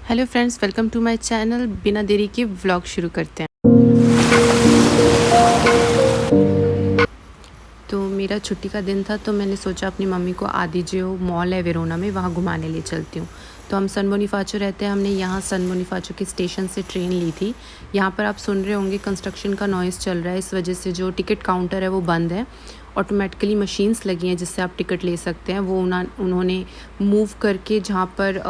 Hello friends, welcome to my channel. बिना देरी के व्लॉग शुरू करते हैं। तो मेरा छुट्टी का दिन था, तो मैंने सोचा अपनी मम्मी को आदि जो मॉल है वेरोना में, वहाँ घुमाने ले चलती हूँ। तो हम सन बोनीफाचो रहते हैं, हमने यहाँ सन बोनीफाचो के स्टेशन से ट्रेन ली थी। यहाँ पर आप सुन रहे होंगे कंस्ट्रक्शन का नॉइज़ चल रहा है, इस वजह से जो टिकट काउंटर है वो बंद है। ऑटोमेटिकली मशीन्स लगी हैं जिससे आप टिकट ले सकते हैं, वो उन्होंने मूव करके जहाँ पर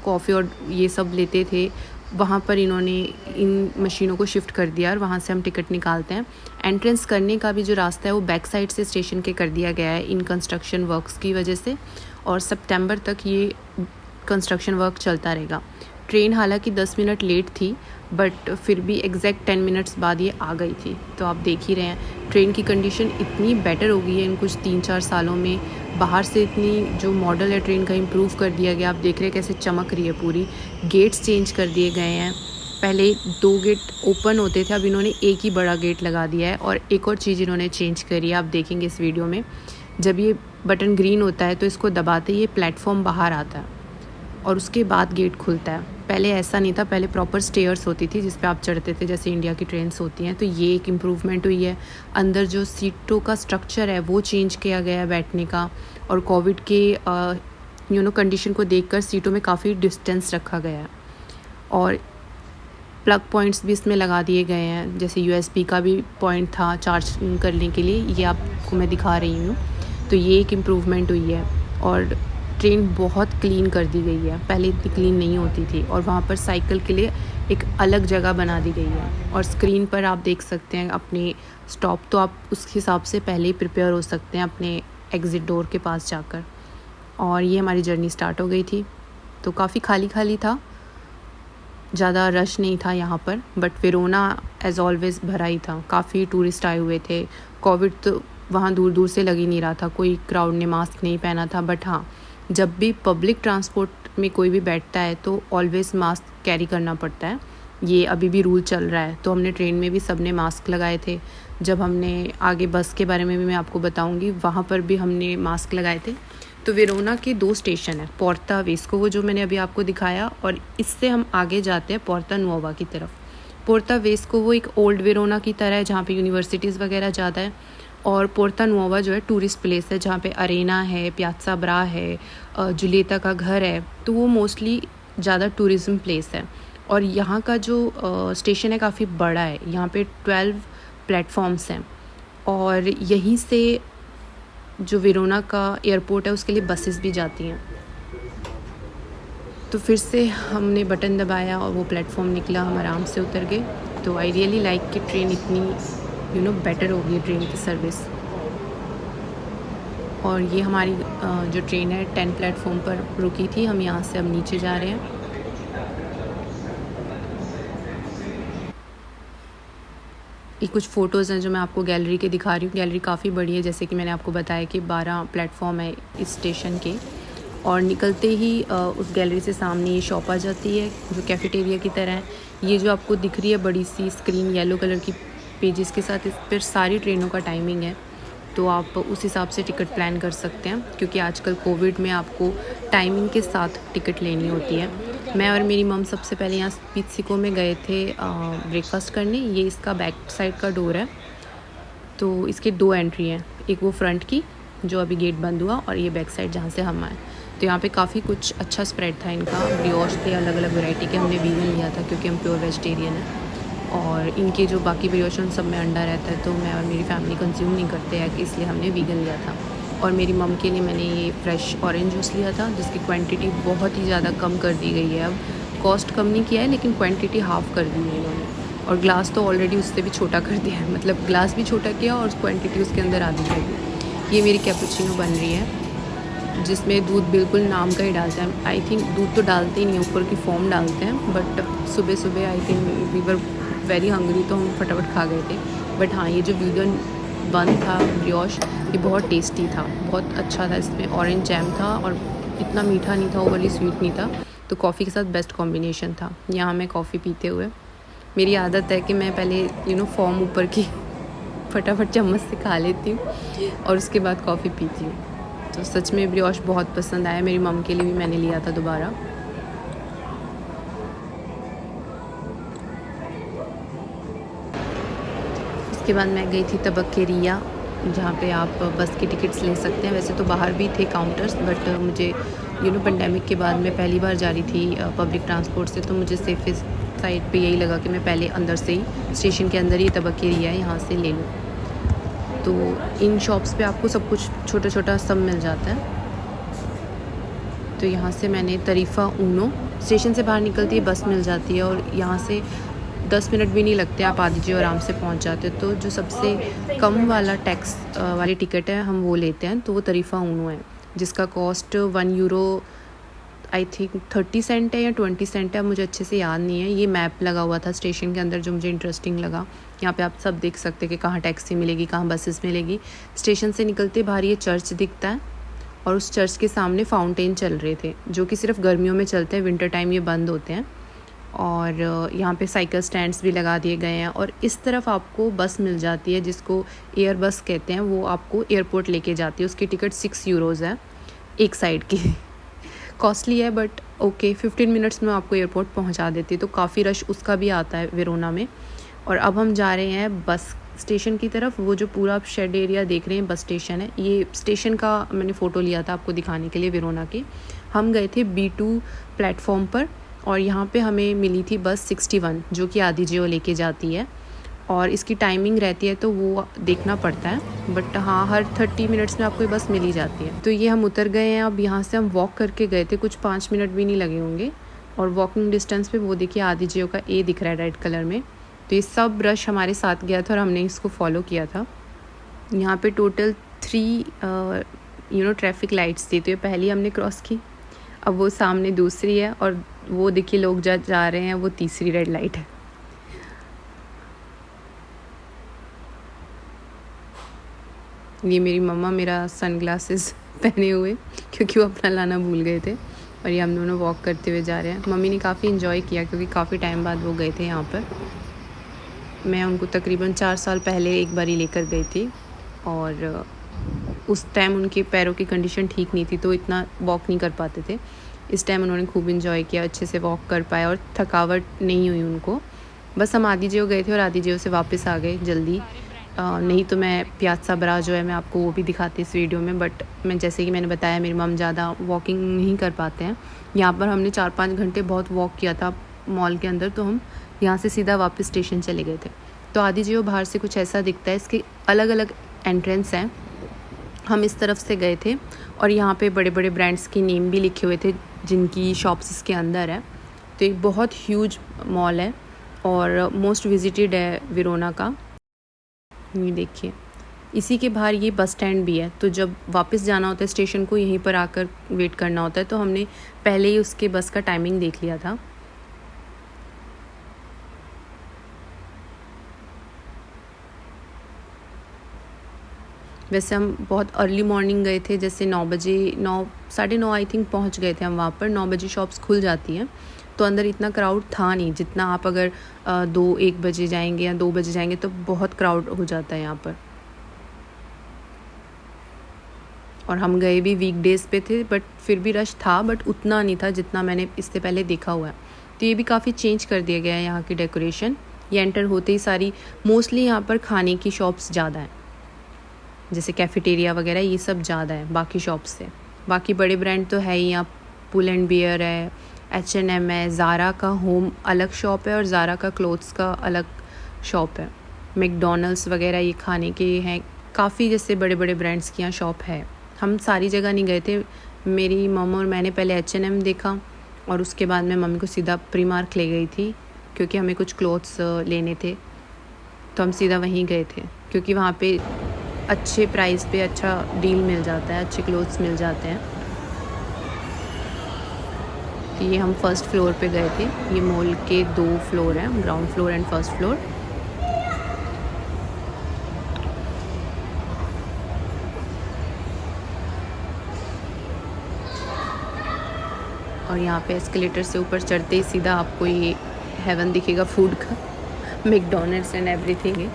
कॉफ़ी और ये सब लेते थे, वहाँ पर इन्होंने इन मशीनों को शिफ्ट कर दिया और वहाँ से हम टिकट निकालते हैं। एंट्रेंस करने का भी जो रास्ता है वो बैक साइड से स्टेशन के कर दिया गया है इन कंस्ट्रक्शन वर्क्स की वजह से, और सितंबर तक ये कंस्ट्रक्शन वर्क चलता रहेगा। ट्रेन हालांकि 10 मिनट लेट थी, बट फिर भी एग्जैक्ट 10 मिनट्स बाद ये आ गई थी। तो आप देख ही रहे हैं ट्रेन की कंडीशन इतनी बेटर हो गई है इन कुछ 3-4 सालों में। बाहर से इतनी जो मॉडल है ट्रेन का इम्प्रूव कर दिया गया। आप देख रहे हैं कैसे चमक रही है पूरी। गेट्स चेंज कर दिए गए हैं, पहले 2 गेट ओपन होते थे, अब इन्होंने एक ही बड़ा गेट लगा दिया है। और एक और चीज़ इन्होंने चेंज करी है, आप देखेंगे इस वीडियो में। जब ये बटन ग्रीन होता है तो इसको दबाते ही ये प्लेटफॉर्म बाहर आता है और उसके बाद गेट खुलता है। पहले ऐसा नहीं था, पहले प्रॉपर स्टेयर्स होती थी जिस पे आप चढ़ते थे जैसे इंडिया की ट्रेन्स होती हैं। तो ये एक इम्प्रूवमेंट हुई है। अंदर जो सीटों का स्ट्रक्चर है वो चेंज किया गया है बैठने का, और कोविड के कंडीशन को देखकर सीटों में काफ़ी डिस्टेंस रखा गया है। और प्लग पॉइंट्स भी इसमें लगा दिए गए हैं, जैसे USB का भी पॉइंट था चार्ज करने के लिए, ये आपको मैं दिखा रही हूँ। तो ये एक इम्प्रूवमेंट हुई है। और ट्रेन बहुत क्लीन कर दी गई है, पहले इतनी क्लीन नहीं होती थी। और वहाँ पर साइकिल के लिए एक अलग जगह बना दी गई है, और स्क्रीन पर आप देख सकते हैं अपने स्टॉप, तो आप उस हिसाब से पहले ही प्रिपेयर हो सकते हैं अपने एग्ज़िट डोर के पास जाकर। और ये हमारी जर्नी स्टार्ट हो गई थी। तो काफ़ी खाली खाली था, ज़्यादा रश नहीं था यहाँ पर, बट वेरोना एज़ ऑलवेज़ भरा ही था। काफ़ी टूरिस्ट आए हुए थे। कोविड तो वहाँ दूर दूर से लग ही नहीं रहा था, कोई क्राउड ने मास्क नहीं पहना था। बट हाँ, जब भी पब्लिक ट्रांसपोर्ट में कोई भी बैठता है तो ऑलवेज़ मास्क कैरी करना पड़ता है, ये अभी भी रूल चल रहा है। तो हमने ट्रेन में भी सबने मास्क लगाए थे। जब हमने आगे बस के बारे में भी मैं आपको बताऊंगी, वहाँ पर भी हमने मास्क लगाए थे। तो वेरोना के 2 स्टेशन है, पोर्ता वेस्कोवो जो मैंने अभी आपको दिखाया, और इससे हम आगे जाते हैं पोर्ता नुओवा की तरफ। पोर्ता वेस्कोवो एक ओल्ड वेरोना की तरह है जहाँ पे यूनिवर्सिटीज़ वगैरह ज़्यादा है। और पोर्ता नुओवा जो है टूरिस्ट प्लेस है, जहाँ पे अरेना है, प्याज़ा ब्रा है, जुलिएता का घर है। तो वो मोस्टली ज़्यादा टूरिज़्म प्लेस है। और यहाँ का जो स्टेशन है काफ़ी बड़ा है, यहाँ पे 12 प्लेटफॉर्म्स हैं। और यहीं से जो वेरोना का एयरपोर्ट है उसके लिए बसेस भी जाती हैं। तो फिर से हमने बटन दबाया और वो प्लेटफॉर्म निकला, हम आराम से उतर गए। तो आई रियली लाइक कि ट्रेन इतनी बेटर हो गई है ट्रेन की सर्विस। और ये हमारी जो ट्रेन है 10 प्लेटफॉर्म पर रुकी थी। हम यहाँ से अब नीचे जा रहे हैं। ये कुछ फ़ोटोज़ हैं जो मैं आपको गैलरी के दिखा रही हूँ। गैलरी काफ़ी बड़ी है, जैसे कि मैंने आपको बताया कि 12 प्लेटफॉर्म है इस स्टेशन के। और निकलते ही उस गैलरी से सामने ये शॉप आ जाती है जो कैफ़ेटेरिया की तरह है। ये जो आपको दिख रही है बड़ी सी स्क्रीन येलो कलर की पेजेस के साथ, इस पर सारी ट्रेनों का टाइमिंग है। तो आप उस हिसाब से टिकट प्लान कर सकते हैं, क्योंकि आजकल कोविड में आपको टाइमिंग के साथ टिकट लेनी होती है। मैं और मेरी मम सबसे पहले यहाँ पित्सिको में गए थे ब्रेकफास्ट करने। ये इसका बैक साइड का डोर है। तो इसके 2 एंट्री हैं, एक वो फ्रंट की जो अभी गेट बंद हुआ, और ये बैक साइड जहाँ से हम आए। तो यहाँ पे काफ़ी कुछ अच्छा स्प्रेड था इनका, ब्रियोश थे अलग अलग वैरायटी के। हमने वीगन लिया था क्योंकि हम प्योर वेजिटेरियन हैं। और इनके जो बाकी ब्रियोश उन सब में अंडा रहता है, तो मैं और मेरी फैमिली कंज्यूम नहीं करते हैं, इसलिए हमने वीगन लिया था। और मेरी मम के लिए मैंने ये फ्रेश ऑरेंज जूस लिया था, जिसकी क्वांटिटी बहुत ही ज़्यादा कम कर दी गई है। अब कॉस्ट कम नहीं किया है, लेकिन क्वांटिटी हाफ़ कर दी है इन्होंने। और ग्लास तो ऑलरेडी उससे भी छोटा कर दिया है, मतलब ग्लास भी छोटा किया और क्वांटिटी उसके अंदर आधी कर दी। ये मेरी कैपुचिनो बन रही है, जिसमें दूध बिल्कुल नाम का ही डालते हैं। आई थिंक दूध तो डालते ही नहीं, ऊपर की फॉर्म डालते हैं। बट सुबह सुबह I think we were very hungry, तो हम फटाफट खा गए थे। बट हाँ, ये जो वीगन बन था ब्रियोश, ये बहुत टेस्टी था, बहुत अच्छा था। इसमें ऑरेंज जैम था और इतना मीठा नहीं था, ओवरली स्वीट नहीं था। तो कॉफ़ी के साथ बेस्ट कॉम्बिनेशन था। यहाँ मैं कॉफ़ी पीते हुए, मेरी आदत है कि मैं पहले फॉर्म ऊपर की फटाफट चम्मच से खा लेती हूँ और उसके बाद कॉफ़ी पीती हूँ। तो सच में ब्रियोश बहुत पसंद आया। मेरी मम के लिए भी मैंने लिया था दोबारा। उसके बाद मैं गई थी तबक्केरिया, जहाँ पे आप बस की टिकट्स ले सकते हैं। वैसे तो बाहर भी थे काउंटर्स, बट मुझे पेंडेमिक के बाद मैं पहली बार जा रही थी पब्लिक ट्रांसपोर्ट से, तो मुझे सेफेस्ट साइड पे यही लगा कि मैं पहले अंदर से ही स्टेशन के अंदर ही तबक्केरिया है यहाँ से ले लूँ। तो इन शॉप्स पे आपको सब कुछ छोटा छोटा सब मिल जाता है। तो यहाँ से मैंने तरीफ़ा ऊनो, स्टेशन से बाहर निकलती है बस मिल जाती है और यहाँ से 10 मिनट भी नहीं लगते, आप आदीजे आराम से पहुँच जाते हो। तो जो सबसे कम वाला टैक्स वाली टिकट है हम वो लेते हैं, तो वो तरीफ़ा ऊनो है, जिसका cost 1 euro I think 30 cent है या 20 सेंट है, मुझे अच्छे से याद नहीं है। ये मैप लगा हुआ था स्टेशन के अंदर जो मुझे इंटरेस्टिंग लगा। यहाँ पे आप सब देख सकते हैं कि कहाँ टैक्सी मिलेगी, कहाँ बसेस मिलेगी। स्टेशन से निकलते बाहर ये चर्च दिखता है और उस चर्च के सामने फाउंटेन चल रहे थे, जो कि सिर्फ गर्मियों में चलते हैं, विंटर टाइम ये बंद होते हैं। और यहाँ पे साइकिल स्टैंड्स भी लगा दिए गए हैं। और इस तरफ आपको बस मिल जाती है जिसको एयर बस कहते हैं, वो आपको एयरपोर्ट लेके जाती है। उसकी टिकट 6 यूरोज़ है एक साइड की। कॉस्टली है बट ओके, 15 मिनट्स में आपको एयरपोर्ट पहुँचा देती है। तो काफ़ी रश उसका भी आता है वेरोना में। और अब हम जा रहे हैं बस स्टेशन की तरफ। वो जो पूरा आप शेड एरिया देख रहे हैं बस स्टेशन है। ये स्टेशन का मैंने फ़ोटो लिया था आपको दिखाने के लिए वेरोना के। हम गए थे B2 प्लेटफॉर्म पर और यहाँ पे हमें मिली थी बस 61 जो कि आदीजे लेके जाती है। और इसकी टाइमिंग रहती है तो वो देखना पड़ता है, बट हाँ हर 30 मिनट्स में आपको ये बस मिल ही जाती है। तो ये हम उतर गए हैं। अब यहाँ से हम वॉक करके गए थे, कुछ 5 मिनट भी नहीं लगे होंगे। और वॉकिंग डिस्टेंस पे वो देखिए आदीजे का ए दिख रहा है रेड कलर में। तो ये सब रश हमारे साथ गया था और हमने इसको फॉलो किया था। यहाँ पे टोटल 3 ट्रैफिक लाइट्स थी, तो ये पहली हमने क्रॉस की, अब वो सामने दूसरी है और वो देखिए लोग जा रहे हैं, वो तीसरी रेड लाइट है। ये मेरी मम्मा मेरा सनग्लासेस पहने हुए, क्योंकि वो अपना लाना भूल गए थे। और ये हम दोनों वॉक करते हुए जा रहे हैं। मम्मी ने काफ़ी इन्जॉय किया क्योंकि काफ़ी टाइम बाद वो गए थे यहाँ पर। मैं उनको तकरीबन 4 साल पहले एक बार ही लेकर गई थी और उस टाइम उनके पैरों की कंडीशन ठीक नहीं थी, तो इतना वॉक नहीं कर पाते थे। इस टाइम उन्होंने खूब इन्जॉय किया, अच्छे से वॉक कर पाए और थकावट नहीं हुई उनको। बस हम आदीजे गए थे और आदीजे से वापस आ गए जल्दी। नहीं तो मैं पियाज़ा ब्रा जो है मैं आपको वो भी दिखाती इस वीडियो में, बट मैं जैसे कि मैंने बताया मेरी मम ज़्यादा वॉकिंग नहीं कर पाते हैं। यहाँ पर हमने 4-5 घंटे बहुत वॉक किया था मॉल के अंदर, तो हम यहाँ से सीधा वापस स्टेशन चले गए थे। तो आदीजे बाहर से कुछ ऐसा दिखता है, इसके अलग अलग एंट्रेंस हैं। हम इस तरफ से गए थे और यहाँ पे बड़े बड़े ब्रांड्स की नेम भी लिखे हुए थे जिनकी शॉप्स इसके अंदर है। तो एक बहुत ह्यूज मॉल है और मोस्ट विजिटेड है वेरोना का। ये देखिए इसी के बाहर ये बस स्टैंड भी है, तो जब वापस जाना होता है स्टेशन को यहीं पर आकर वेट करना होता है। तो हमने पहले ही उसके बस का टाइमिंग देख लिया था। वैसे हम बहुत अर्ली मॉर्निंग गए थे, जैसे 9 बजे, 9 साढ़े 9 आई थिंक पहुंच गए थे हम वहाँ पर। 9 बजे शॉप्स खुल जाती हैं, तो अंदर इतना क्राउड था नहीं जितना आप अगर 2-1 बजे जाएंगे या 2 बजे जाएंगे तो बहुत क्राउड हो जाता है यहाँ पर। और हम गए भी वीकडेज़ पे थे, बट फिर भी रश था, बट उतना नहीं था जितना मैंने इससे पहले देखा हुआ है। तो ये भी काफ़ी चेंज कर दिया गया है यहाँ की डेकोरेशन। ये एंटर होते ही सारी मोस्टली यहाँ पर खाने की शॉप्स ज़्यादा हैं, जैसे कैफेटेरिया वगैरह ये सब ज़्यादा है बाकी शॉप्स से। बाकी बड़े ब्रांड तो है ही, यहाँ पुल एंड बियर है, H&M है, ज़ारा का होम अलग शॉप है और ज़ारा का क्लोथ्स का अलग शॉप है। मैकडॉनल्ड्स वगैरह ये खाने के हैं, काफ़ी जैसे बड़े बड़े ब्रांड्स की यहाँ शॉप है। हम सारी जगह नहीं गए थे, मेरी मम्मा और मैंने पहले H&M देखा और उसके बाद मैं मम्मी को सीधा प्रीमार्क ले गई थी क्योंकि हमें कुछ क्लोथ्स लेने थे। तो हम सीधा वहीं गए थे क्योंकि वहाँ पे अच्छे प्राइस पे अच्छा डील मिल जाता है, अच्छे क्लोथ्स मिल जाते हैं। तो ये हम फर्स्ट फ्लोर पे गए थे। ये मॉल के 2 फ्लोर हैं, ground floor and first floor. और यहाँ पे एस्केलेटर से ऊपर चढ़ते ही सीधा आपको ये हेवन दिखेगा फूड का, मैकडॉनल्ड्स एंड एवरीथिंग है।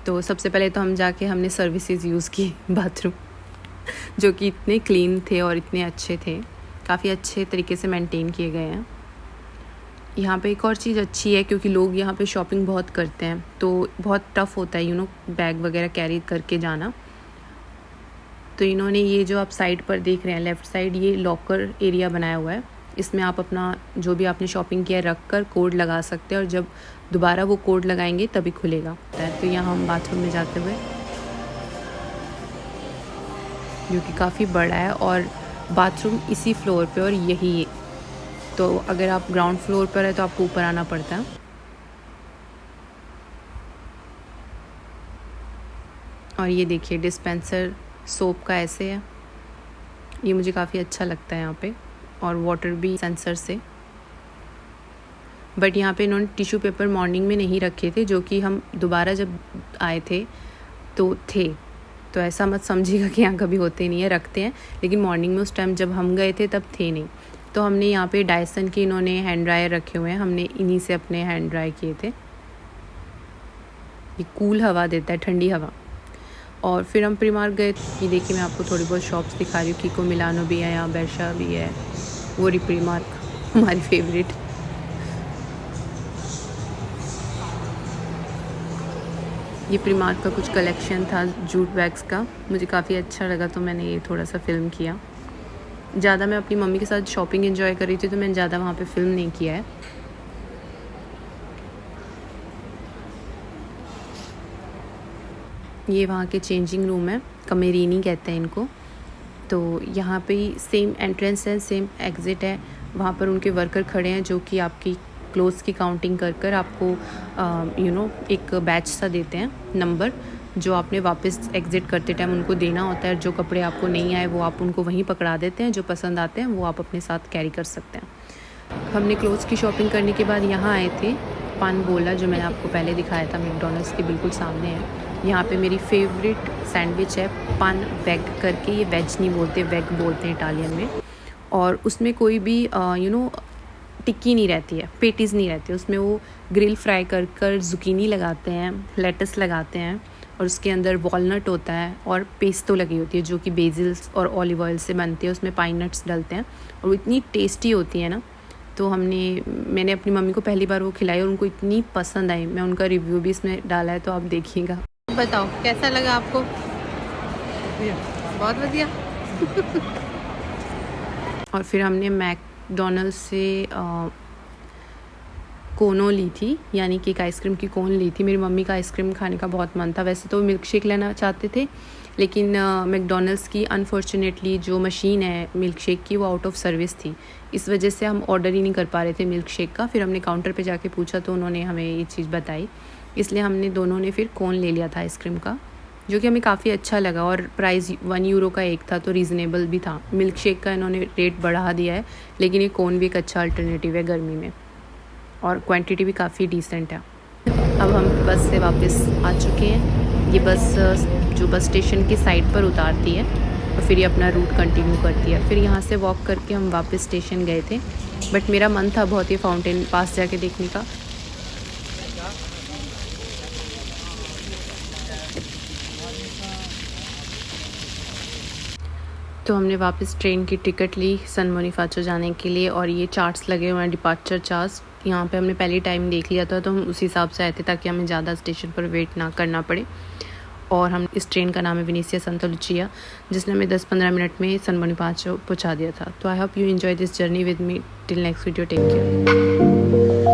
तो सबसे पहले तो हम जाके हमने सर्विसेज यूज़ की बाथरूम, जो कि इतने क्लीन थे और इतने अच्छे थे, काफ़ी अच्छे तरीके से मेंटेन किए गए हैं। यहाँ पे एक और चीज़ अच्छी है क्योंकि लोग यहाँ पे शॉपिंग बहुत करते हैं, तो बहुत टफ़ होता है बैग वगैरह कैरी करके जाना। तो इन्होंने ये जो आप साइड पर देख रहे हैं लेफ़्ट साइड, ये लॉकर एरिया बनाया हुआ है। इसमें आप अपना जो भी आपने शॉपिंग किया रख कर कोड लगा सकते हैं और जब दोबारा वो कोड लगाएंगे तभी खुलेगा। तो यहाँ हम बाथरूम में जाते हुए, जो कि काफ़ी बड़ा है और बाथरूम इसी फ्लोर पे और यही है। तो अगर आप ग्राउंड फ्लोर पर है तो आपको ऊपर आना पड़ता है। और ये देखिए डिस्पेंसर सोप का ऐसे है, ये मुझे काफ़ी अच्छा लगता है यहाँ पे। और वाटर भी सेंसर से, बट यहाँ पे इन्होंने टिश्यू पेपर मॉर्निंग में नहीं रखे थे, जो कि हम दोबारा जब आए थे तो थे। तो ऐसा मत समझिएगा कि यहाँ कभी होते नहीं है, रखते हैं, लेकिन मॉर्निंग में उस टाइम जब हम गए थे तब थे नहीं। तो हमने यहाँ पे डायसन के इन्होंने हैंड ड्रायर रखे हुए हैं, हमने इन्हीं से अपने हैंड ड्राई किए थे। ये कूल हवा देता है, ठंडी हवा। और फिर हम प्रीमार्क गए। ये देखिए मैं आपको थोड़ी बहुत शॉप्स दिखा रही हूँ। कीको मिलानो भी है, यहाँ बेरशा भी है, वो रही प्रीमार्क हमारी फेवरेट। ये प्रीमार्क का कुछ कलेक्शन था जूट बैग्स का, मुझे काफ़ी अच्छा लगा तो मैंने ये थोड़ा सा फ़िल्म किया। ज़्यादा मैं अपनी मम्मी के साथ शॉपिंग एंजॉय कर रही थी तो मैंने ज़्यादा वहाँ पे फ़िल्म नहीं किया है। ये वहाँ के चेंजिंग रूम है, कमेरीनी कहते हैं इनको। तो यहाँ पे ही सेम एंट्रेंस है, सेम एग्ज़िट है। वहाँ पर उनके वर्कर खड़े हैं जो कि आपकी क्लोथ्स की काउंटिंग कर आपको एक बैच सा देते हैं नंबर, जो आपने वापस एग्ज़िट करते टाइम उनको देना होता है। जो कपड़े आपको नहीं आए वो आप उनको वहीं पकड़ा देते हैं, जो पसंद आते हैं वो आप अपने साथ कैरी कर सकते हैं। हमने क्लोथ्स की शॉपिंग करने के बाद यहाँ आए थे पान बोला, जो मैंने आपको पहले दिखाया था, मैकडॉनल्ड्स के बिल्कुल सामने है। यहाँ पे मेरी फेवरेट सैंडविच है पान वेग करके, ये वेज नहीं बोलते, वेग बोलते हैं इटालियन में। और उसमें कोई भी टिक्की नहीं रहती है, पेटीज़ नहीं रहती, उसमें वो ग्रिल फ्राई कर जुकीनी लगाते हैं, लेटस लगाते हैं और उसके अंदर वॉलनट होता है और पेस्तो लगी होती है जो कि बेसिल्स और ऑलिव ऑयल से बनती है, उसमें पाइन नट्स डलते हैं और वो इतनी टेस्टी होती है ना। तो मैंने अपनी मम्मी को पहली बार वो खिलाई और उनको इतनी पसंद आई। मैं उनका रिव्यू भी इसमें डाला है तो आप देखिएगा। बताओ कैसा लगा आपको? बहुत बढ़िया। और फिर हमने मैकडॉनल्ड्स से कोनो ली थी, यानी कि एक आइसक्रीम की कोन ली थी। मेरी मम्मी का आइसक्रीम खाने का बहुत मन था, वैसे तो मिल्क शेक लेना चाहते थे, लेकिन मैकडॉनल्ड्स की अनफॉर्चुनेटली जो मशीन है मिल्क शेक की वो आउट ऑफ सर्विस थी, इस वजह से हम ऑर्डर ही नहीं कर पा रहे थे मिल्क शेक का। फिर हमने काउंटर पे जाके पूछा तो उन्होंने हमें ये चीज़ बताई, इसलिए हमने दोनों ने फिर कोन ले लिया था आइसक्रीम का, जो कि हमें काफ़ी अच्छा लगा और प्राइस 1 यूरो का एक था तो रीज़नेबल भी था। मिल्क शेक का इन्होंने रेट बढ़ा दिया है, लेकिन ये कोन भी एक अच्छा अल्टरनेटिव है गर्मी में और क्वांटिटी भी काफ़ी डिसेंट है। अब हम बस से वापस आ चुके हैं। ये बस जो बस स्टेशन की साइड पर उतारती है और फिर ये अपना रूट कंटिन्यू करती है। फिर यहाँ से वॉक करके हम वापस स्टेशन गए थे, बट मेरा मन था बहुत ही फाउंटेन पास जाके देखने का। तो हमने वापस ट्रेन की टिकट ली सन बोनीफाचो जाने के लिए और ये चार्ट्स लगे हुए हैं, डिपार्चर चार्ट्स। यहाँ पे हमने पहले टाइम देख लिया था तो हम उसी हिसाब से आए थे ताकि हमें ज़्यादा स्टेशन पर वेट ना करना पड़े। और हम इस ट्रेन का नाम है विनीसिया सांता लुचिया, जिसने हमें 10-15 मिनट में सन बोनीफाचो पहुँचा दिया था। तो I hope you enjoy this journey with me. Till next video, take care.